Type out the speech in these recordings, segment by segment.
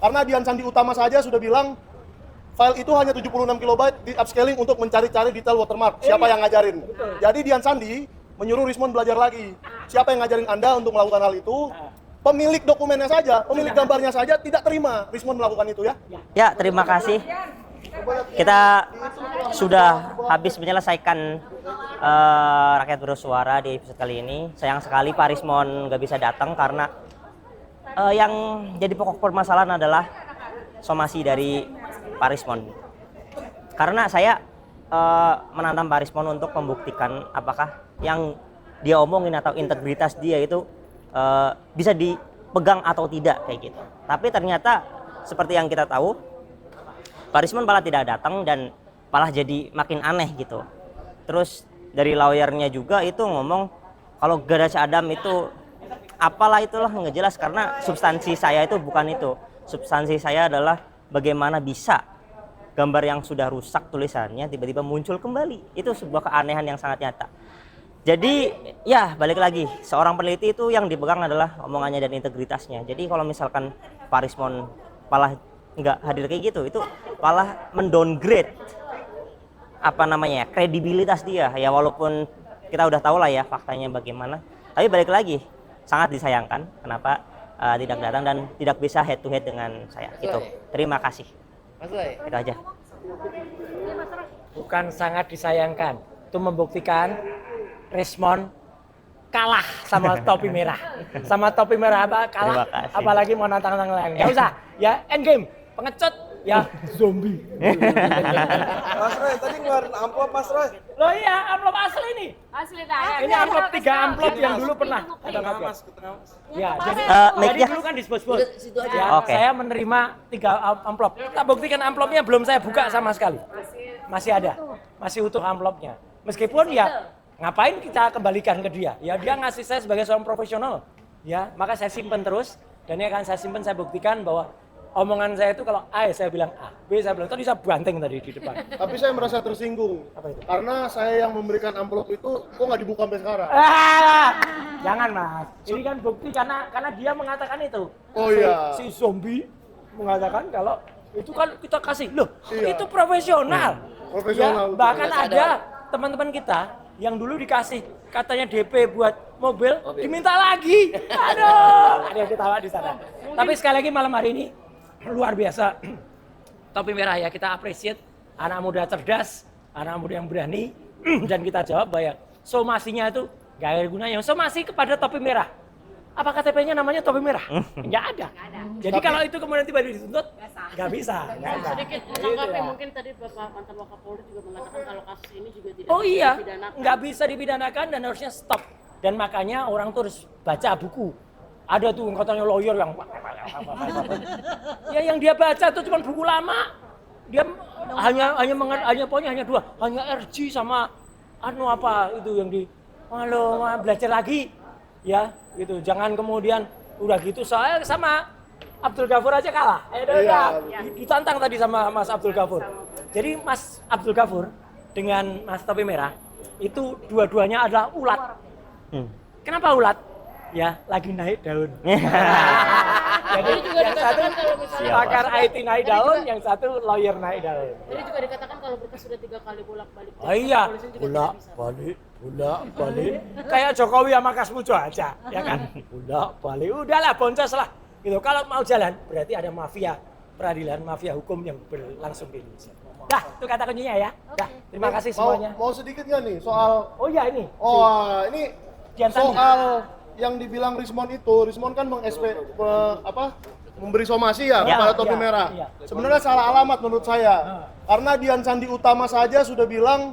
Karena Dian Sandi Utama saja sudah bilang file itu hanya 76 kilobyte di upscaling untuk mencari-cari detail watermark. Siapa yang ngajarin? Jadi Dian Sandi menyuruh Rismon belajar lagi. Siapa yang ngajarin Anda untuk melakukan hal itu? Pemilik dokumennya saja, pemilik gambarnya saja tidak terima Rismon melakukan itu ya. Ya, terima kasih. Kita sudah habis menyelesaikan Rakyat Bersuara di episode kali ini. Sayang sekali Pak Rismon nggak bisa datang karena yang jadi pokok permasalahan adalah somasi dari Pak Rismon. Karena saya menantang Pak Rismon untuk membuktikan apakah yang dia omongin atau integritas dia itu bisa dipegang atau tidak kayak gitu. Tapi ternyata seperti yang kita tahu, Pak Rismon malah tidak datang dan malah jadi makin aneh gitu. Terus dari lawyernya juga itu ngomong kalau garasi Adam itu apalah itulah nggak jelas karena substansi saya itu bukan itu. Substansi saya adalah bagaimana bisa gambar yang sudah rusak tulisannya tiba-tiba muncul kembali. Itu sebuah keanehan yang sangat nyata. Jadi ya balik lagi, seorang peneliti itu yang dipegang adalah omongannya dan integritasnya. Jadi kalau misalkan Pak Rismon malah nggak hadir kayak gitu, itu malah mendowngrade apa namanya kredibilitas dia. Ya walaupun kita udah tahu lah ya faktanya bagaimana, tapi balik lagi sangat disayangkan kenapa tidak datang dan tidak bisa head to head dengan saya. Itu terima kasih. Itu aja. Bukan sangat disayangkan, itu membuktikan Rismon kalah sama topi merah. Sama topi merah apa kalah, apalagi mau nantang-nantang lain. Gak usah, ya endgame, pengecut, ya zombie. Mas Roy, tadi ngeluarin amplop Mas Roy. Loh iya, amplop asli ini. Asli tanya. Ini amplop 3 amplop yang dulu pernah. Ada nggak Mas? Ya, jadi dulu kan dispos-spos. Ya, saya menerima 3 amplop. Tak buktikan amplopnya belum saya buka sama sekali. Masih ada, masih utuh amplopnya. Meskipun ya ngapain kita kembalikan ke dia? Ya dia ngasih saya sebagai seorang profesional. Ya, maka saya simpen terus dan ini akan saya simpen, saya buktikan bahwa omongan saya itu kalau A saya bilang A, B saya bilang tadi saya banting tadi di depan. Tapi saya merasa tersinggung. Apa itu? Karena saya yang memberikan amplop itu kok nggak dibuka sampai sekarang. Jangan Mas. Ini kan bukti karena dia mengatakan itu. Oh iya. Si zombie mengatakan kalau itu kan kita kasih. Loh, Iya. itu profesional. Profesional. Ya, bahkan ada teman-teman kita yang dulu dikasih katanya DP buat mobil, diminta lagi. Aduh, ada yang ketawa di sana. Tapi sekali lagi malam hari ini luar biasa. Topi merah ya, kita appreciate anak muda cerdas, anak muda yang berani dan kita jawab bahwa somasinya itu gak ada gunanya. Somasi kepada topi merah. Apa KTP-nya namanya topi merah? Nggak ada. Jadi kalau itu kemudian tiba-tiba dituntut, nggak bisa. Sedikit menanggapi mungkin tadi Bapak mantan Wakapolri juga mengatakan kalau kasus ini juga tidak Oh iya, bisa dipidanakan. nggak bisa dipidanakan dan harusnya stop. Dan makanya orang tuh harus baca buku. Ada tuh katanya lawyer yang ya yang dia baca tuh cuma buku lama. Dia hanya 2, hanya RG sama apa itu yang di belajar lagi. Ya, gitu. Jangan kemudian udah gitu saya sama Abdul Ghafur aja kalah. Ditantang tadi sama Mas Abdul Ghafur. Jadi Mas Abdul Ghafur dengan Mas Topi Merah itu dua-duanya adalah ulat. Kenapa ulat? Ya, lagi naik daun. Jadi yang satu pakar IT naik daun, yang satu lawyer naik daun. Jadi juga dikatakan kalau berkas sudah 3 kali bolak-balik. Oh iya, bolak-balik. Kayak Jokowi sama Kasmujo aja, ya kan? Bolak-balik, udahlah boncos lah. Gitu. Kalau mau jalan, berarti ada mafia peradilan, mafia hukum yang berlangsung di Indonesia. Dah, itu kata kuncinya ya. Dah, terima kasih semuanya. Mau sedikit nggak nih soal? Oh iya ini. Ini Dian Sandi. soal yang dibilang Rismon itu, Rismon kan memberi somasi ya kepada topi merah. Iya. Sebenarnya salah alamat menurut saya. Karena Dian Sandi Utama saja sudah bilang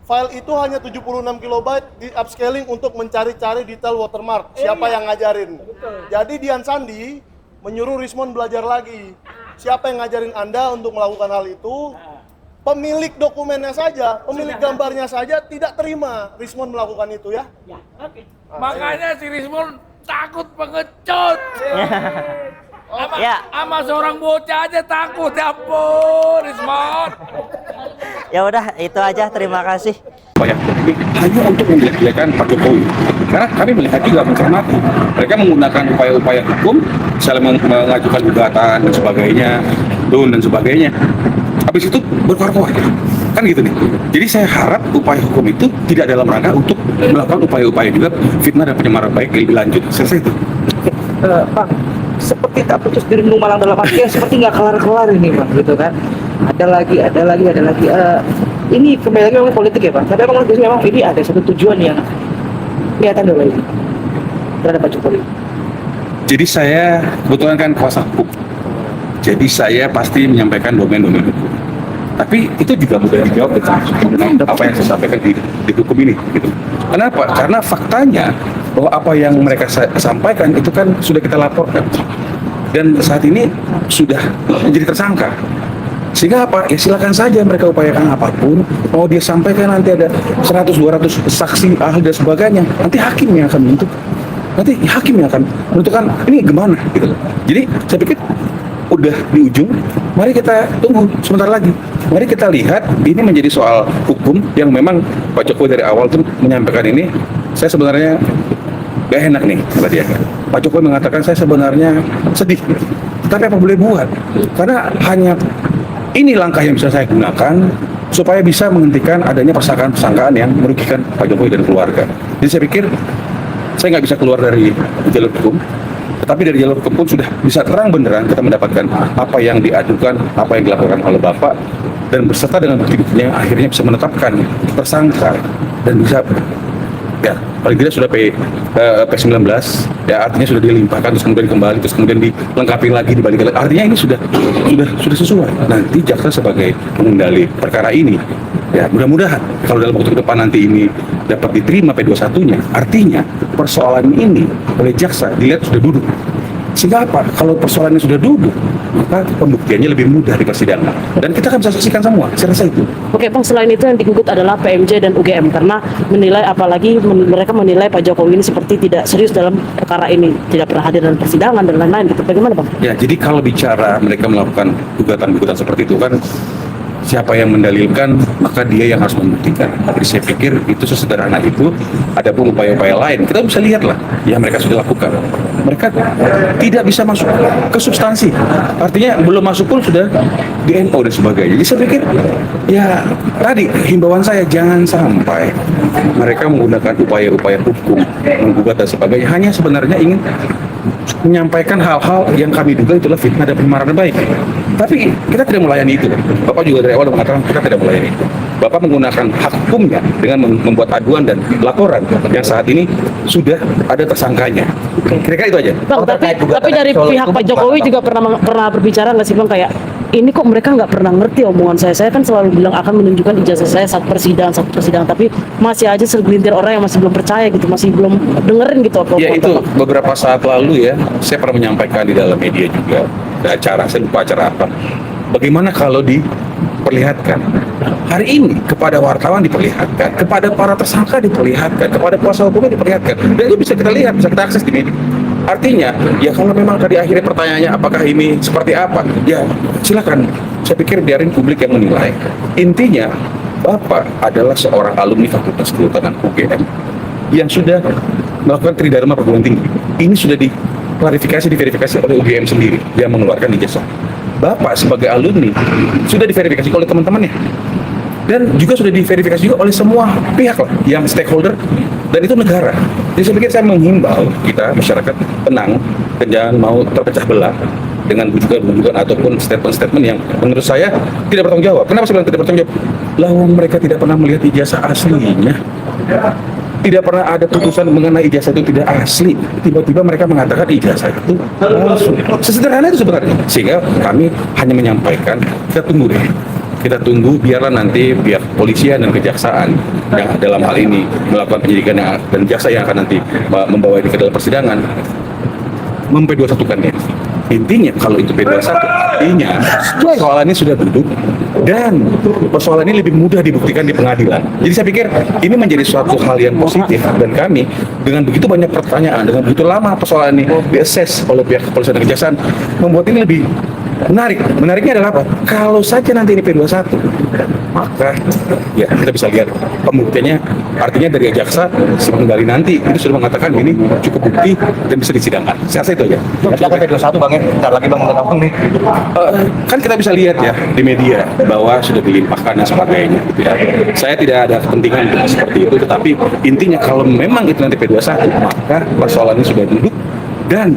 file itu hanya 76 kilobyte di upscaling untuk mencari-cari detail watermark. Siapa yang ngajarin? Jadi Dian Sandi menyuruh Rismon belajar lagi. Siapa yang ngajarin Anda untuk melakukan hal itu? Pemilik dokumennya saja, pemilik gambarnya saja tidak terima Rismon melakukan itu ya. Ya, oke. Makanya si Rismon takut pengecut. Sama seorang bocah aja takut, ya ampun Rismon. Ya udah, itu aja. Terima kasih. Upaya ini hanya untuk menjelek-jelekan Pak Jokowi. Karena kami melihat juga mencermati mereka menggunakan upaya-upaya hukum saling mengajukan gugatan dan sebagainya, dan sebagainya. Habis itu berkor-kor, kan gitu nih. Jadi saya harap upaya hukum itu tidak dalam rangka untuk melakukan upaya-upaya juga fitnah dan pencemaran baik lebih lanjut. Selesai itu. Bang, seperti tak putus di Renung Malang dalam artian seperti nggak kelar-kelar ini Bang, gitu kan. Ada lagi. Ini kembali lagi memang politik ya Bang, tapi memang ini ada satu tujuan yang kelihatan dulu ini terhadap Pak Jokowi. Jadi saya kebetulan kan kuasa hukum. Jadi saya pasti menyampaikan domain-domain hukum. Tapi itu juga mudah dijawab dengan apa yang saya sampaikan di hukum ini. Gitu. Kenapa? Karena faktanya bahwa apa yang mereka sampaikan itu kan sudah kita laporkan. Dan saat ini sudah menjadi tersangka. Sehingga apa? Ya silakan saja mereka upayakan apapun. Mau dia sampaikan nanti ada 100-200 saksi, ahli dan sebagainya. Nanti hakim yang akan menentukan. Nanti hakim yang akan menentukan ini gimana gitu. Jadi saya pikir udah di ujung, mari kita tunggu sebentar lagi. Mari kita lihat ini menjadi soal hukum yang memang Pak Jokowi dari awal tuh menyampaikan ini. Saya sebenarnya gak enak nih kata dia. Pak Jokowi mengatakan saya sebenarnya sedih. Tapi apa boleh buat? Karena hanya ini langkah yang bisa saya gunakan supaya bisa menghentikan adanya persangkaan-persangkaan yang merugikan Pak Jokowi dan keluarga. Jadi saya pikir saya nggak bisa keluar dari jalur hukum, tetapi dari jalur hukum pun sudah bisa terang benderang kita mendapatkan apa yang diadukan, apa yang dilakukan oleh Bapak, dan berserta dengan bukti-buktinya akhirnya bisa menetapkan tersangka dan bisa ya paling tidak sudah P19 ya, artinya sudah dilimpahkan terus kemudian kembali terus kemudian dilengkapi lagi dibalik lagi, artinya ini sudah sesuai. Nanti jaksa sebagai pengendali perkara ini ya mudah-mudahan kalau dalam waktu ke depan nanti ini dapat diterima P21-nya, artinya persoalan ini oleh jaksa dilihat sudah duduk. Sehingga apa? Kalau persoalannya sudah duduk, maka pembuktiannya lebih mudah di persidangan. Dan kita akan bisa saksikan semua, saya rasa itu. Oke Bang, selain itu yang digugat adalah PMJ dan UGM karena menilai, apalagi mereka menilai Pak Jokowi ini seperti tidak serius dalam perkara ini, tidak pernah hadir dalam persidangan dan lain-lain gitu. Bagaimana Bang? Ya, jadi kalau bicara mereka melakukan gugatan-gugatan seperti itu kan siapa yang mendalilkan maka dia yang harus membuktikan. Jadi saya pikir itu sesederhana itu. Ada pun upaya-upaya lain kita bisa lihat lah yang mereka sudah lakukan. Mereka tidak bisa masuk ke substansi, artinya belum masuk pun sudah di NO dan sebagainya. Jadi saya pikir ya tadi himbauan saya jangan sampai mereka menggunakan upaya-upaya hukum menggugat dan sebagainya hanya sebenarnya ingin menyampaikan hal-hal yang kami duga itulah fitnah dan pencemaran baik. Tapi kita tidak melayani itu. Bapak juga dari awal mengatakan kita tidak melayani itu. Bapak menggunakan hak hukumnya dengan membuat aduan dan laporan yang saat ini sudah ada tersangkanya. Kira-kira itu aja. Bang, tapi dari pihak Pak Jokowi juga pernah berbicara nggak sih Bang, kayak ini kok mereka nggak pernah ngerti omongan saya. Saya kan selalu bilang akan menunjukkan ijazah saya saat persidangan, tapi masih aja segelintir orang yang masih belum percaya gitu, masih belum dengerin gitu apa. Ya itu beberapa saat lalu ya, saya pernah menyampaikan di dalam media juga, ada acara, saya lupa acara apa. Bagaimana kalau diperlihatkan hari ini kepada wartawan diperlihatkan, kepada para tersangka diperlihatkan, kepada kuasa hukumnya diperlihatkan, dan itu bisa kita lihat, bisa kita akses di media. Artinya, ya kalau memang tadi akhirnya pertanyaannya apakah ini seperti apa, ya silakan. Saya pikir biarin publik yang menilai. Intinya, Bapak adalah seorang alumni Fakultas Kehutanan UGM yang sudah melakukan tridharma perguruan tinggi. Ini sudah diverifikasi oleh UGM sendiri yang mengeluarkan ijazah. Bapak sebagai alumni sudah diverifikasi oleh teman-temannya. Dan juga sudah diverifikasi juga oleh semua pihak lah, yang stakeholder, dan itu negara. Jadi saya pikir saya menghimbau kita masyarakat tenang dan jangan mau terpecah belah dengan bujukan ataupun statement-statement yang menurut saya tidak bertanggung jawab. Kenapa saya bilang tidak bertanggung jawab? Lah mereka tidak pernah melihat ijazah aslinya. Tidak pernah ada putusan mengenai ijazah itu tidak asli. Tiba-tiba mereka mengatakan ijazah itu palsu. Sesederhana itu sebenarnya. Sehingga kami hanya menyampaikan, kita tunggu deh. Kita tunggu biarlah nanti pihak polisian dan kejaksaan yang dalam hal ini melakukan penyidikan dan jaksa yang akan nanti membawa ini ke dalam persidangan memp21-kannya. Intinya kalau itu P21 artinya persoalan ini sudah duduk dan persoalan ini lebih mudah dibuktikan di pengadilan. Jadi saya pikir ini menjadi suatu hal yang positif dan kami dengan begitu banyak pertanyaan, dengan begitu lama persoalan ini diassess oleh pihak kepolisian dan kejaksaan membuat ini lebih menarik. Menariknya adalah apa? Kalau saja nanti ini P21 maka ya kita bisa lihat pembuktiannya. Artinya dari jaksa sidang kembali nanti itu sudah mengatakan ini cukup bukti dan bisa disidangkan. Saya rasa itu aja. Tapi apa P21 Bang ya? Bentar lagi Bang menurut Abang nih. Kan kita bisa lihat ya di media bahwa sudah dilimpahkan dan sebagainya gitu ya. Saya tidak ada kepentingan untuk seperti itu, tetapi intinya kalau memang itu nanti P21 maka persoalannya sudah duduk dan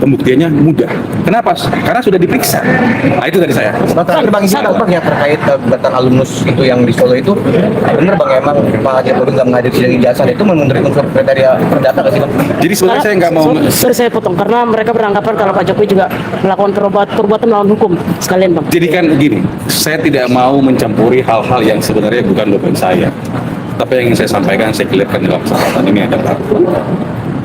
pembuktiannya mudah. Kenapa? Karena sudah diperiksa. Nah itu dari saya. Terakhir Bang Isi Bang ya terkait gugatan alumnus itu yang di Solo itu, benar Bang emang Pak Jokowi nggak menghadiri sidang ijazah itu memenuhi unsur kriteria perdata nggak sih Bang? Jadi sebenarnya saya nggak mau. Sorry saya potong karena mereka beranggapan kalau Pak Jokowi juga melakukan perbuatan melawan hukum sekalian Bang. Jadi kan gini, saya tidak mau mencampuri hal-hal yang sebenarnya bukan domain saya. Tapi yang ingin saya sampaikan, saya clearkan dalam kesempatan ini adalah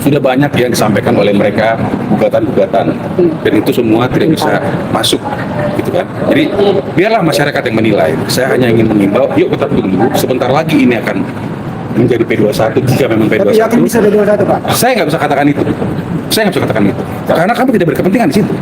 sudah banyak yang disampaikan oleh mereka gugatan-gugatan dan itu semua tidak bisa masuk gitu kan. Jadi biarlah masyarakat yang menilai. Saya hanya ingin mengimbau, yuk kita tunggu sebentar lagi ini akan menjadi P21 jika memang P21. Tapi yakin bisa P21 Pak? Saya nggak bisa katakan itu. Saya nggak bisa katakan itu. Karena kami tidak berkepentingan di situ.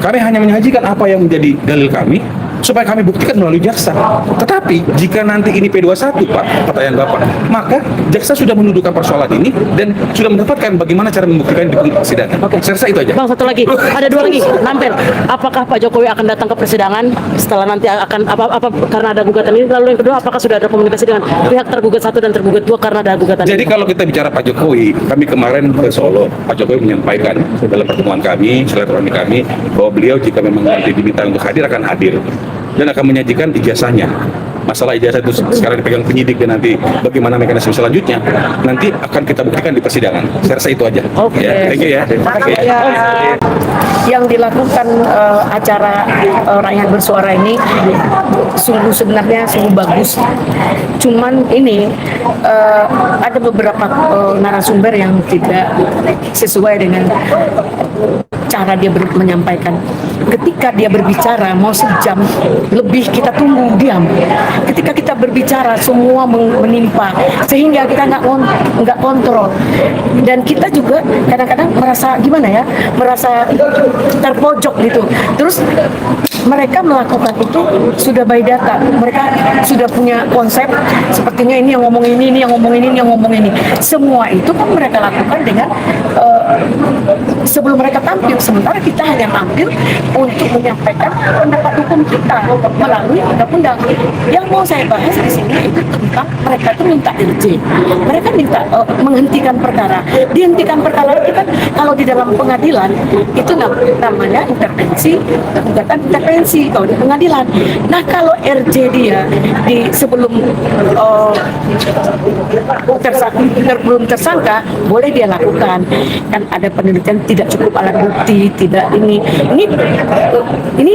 Kami hanya menyajikan apa yang menjadi dalil kami supaya kami buktikan melalui jaksa. Tetapi jika nanti ini P21 Pak, pertanyaan Bapak, maka jaksa sudah mendudukan persoalan ini dan sudah mendapatkan bagaimana cara membuktikan di persidangan. Oke. Saya rasa itu aja. Bang satu lagi, ada dua lagi. Nampel, apakah Pak Jokowi akan datang ke persidangan setelah nanti akan apa karena ada gugatan ini? Lalu yang kedua, apakah sudah ada komunikasi dengan pihak tergugat 1 dan tergugat 2 karena ada gugatan Jadi ini? kalau kita bicara Pak Jokowi, kami kemarin ke Solo, Pak Jokowi menyampaikan dalam pertemuan kami, silaturahmi kami, bahwa beliau jika memang nanti diminta untuk hadir akan hadir dan akan menyajikan ijazahnya. Masalah ijazah itu sekarang dipegang penyidik dan nanti bagaimana mekanisme selanjutnya nanti akan kita buktikan di persidangan. Saya rasa itu aja. Oke. Ya, thank you ya. Oke. Yang dilakukan acara rakyat bersuara ini sungguh sebenarnya sungguh bagus. Cuman ini ada beberapa narasumber yang tidak sesuai dengan cara dia menyampaikan. Ketika dia berbicara mau sejam lebih kita tunggu diam. Ketika kita berbicara semua menimpa sehingga kita nggak kontrol. Dan kita juga kadang-kadang merasa gimana ya, merasa terpojok gitu. Terus mereka melakukan itu sudah by data. Mereka sudah punya konsep sepertinya ini yang ngomong ini yang ngomong ini yang ngomong ini. Semua itu kan mereka lakukan dengan sebelum mereka tampil. Sementara kita hanya tampil untuk menyampaikan pendapat hukum kita melalui undang-undang. Yang mau saya bahas di sini itu tentang mereka itu minta RJ. Mereka minta menghentikan perkara. Dihentikan perkara itu kan kalau di dalam pengadilan itu namanya intervensi, gugatan intervensi kalau di pengadilan. Nah kalau RJ dia di sebelum belum tersangka boleh dia lakukan. Kan ada penelitian tidak cukup alat bukti, tidak ini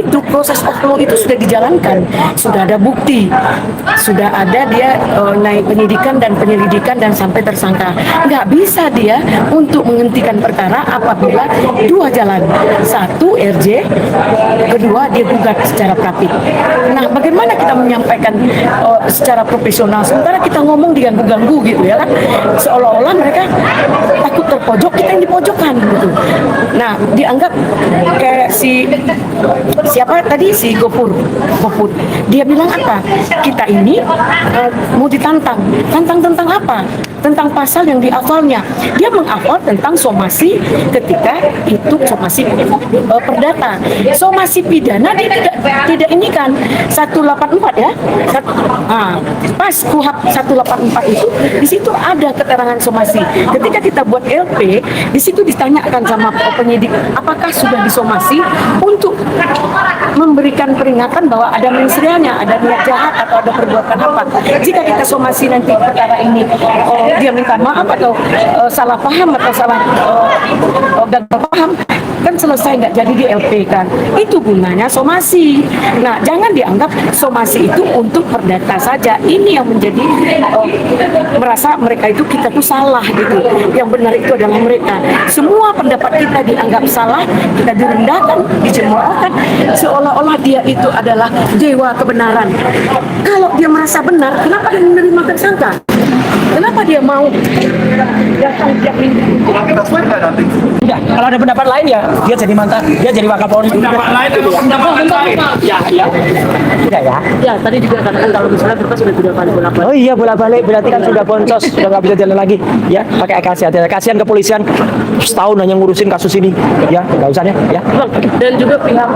due process of law itu sudah dijalankan, sudah ada bukti, sudah ada dia naik penyidikan dan penyelidikan dan sampai tersangka. Nggak bisa dia untuk menghentikan perkara apabila dua jalan, satu RJ, kedua dia gugat secara praktik. Nah, bagaimana kita menyampaikan secara profesional sementara kita ngomong diganggu-ganggu gitu ya kan, seolah-olah mereka takut terpojok, kita yang dipojokkan gitu. Nah, dianggap kayak siapa tadi si Gopur, dia bilang apa? Kita ini mau ditantang tentang apa? Tentang pasal yang dihafalnya. Dia menghafal tentang somasi ketika itu somasi perdata. Somasi pidana dia tidak ini kan 184 ya. Pas KUHP 184 itu di situ ada keterangan somasi. Ketika kita buat LP, di situ ditanyakan sama penyidik apakah sudah disomasi untuk memberikan peringatan bahwa ada mensreanya, ada niat jahat atau ada perbuatan apa. Jika kita somasi nanti perkara ini dia minta maaf atau salah paham atau salah gagal paham, kan selesai nggak jadi di LP kan. Itu gunanya somasi. Nah, jangan dianggap somasi itu untuk perdata saja. Ini yang menjadi merasa mereka itu kita tuh salah gitu. Yang benar itu adalah mereka. Semua pendapat kita dianggap salah, kita direndahkan, dicemoohkan, seolah-olah dia itu adalah dewa kebenaran. Kalau dia merasa benar, kenapa dia menerima tersangka? Kenapa dia mau datang tiap minggu? Enggak, kalau ada pendapat lain ya dia jadi mantan, dia jadi Wakapolri. Pendapat lain itu pendapat Ya. Tidak ya. Ya, tadi juga katakan kalau misalnya berkas sudah 3 kali bolak-balik. Oh iya bolak-balik berarti kan sudah boncos, sudah nggak bisa jalan lagi. Ya, pakai akasi aja. Kasihan kepolisian setahun hanya ngurusin kasus ini. Ya, nggak usah ya. Bang, dan juga pihak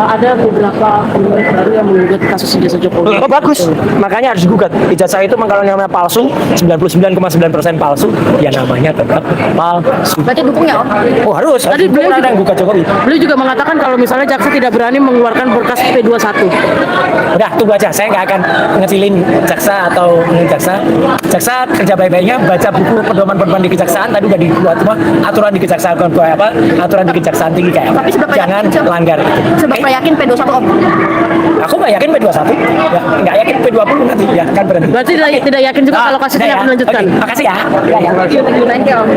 ada beberapa penggugat baru yang menggugat kasus ijazah Jokowi. Oh bagus, makanya harus digugat. Ijazah itu kalau namanya palsu, 99,9% palsu, ya namanya tetap palsu. Berarti dukungnya Om? Oh harus. Tadi beliau ada juga, yang gugat Jokowi. beliau juga mengatakan kalau misalnya jaksa tidak berani mengeluarkan berkas P21. Udah tunggu aja, saya nggak akan ngecilin jaksa atau jaksa. Jaksa kerja baik-baiknya baca buku pedoman di kejaksaan tadi udah dibuat semua aturan di kejaksaan aturan di kejaksaan tinggi kayak apa. Tapi seberapa Jangan yakin, langgar. Seberapa yakin P21 Om? Aku nggak yakin P21, ya, nggak yakin P20 nanti ya kan berhenti. Berarti tidak yakin juga kalau kasusnya Udah ya. akan dilanjutkan. Oke, makasih ya. Thank you Om.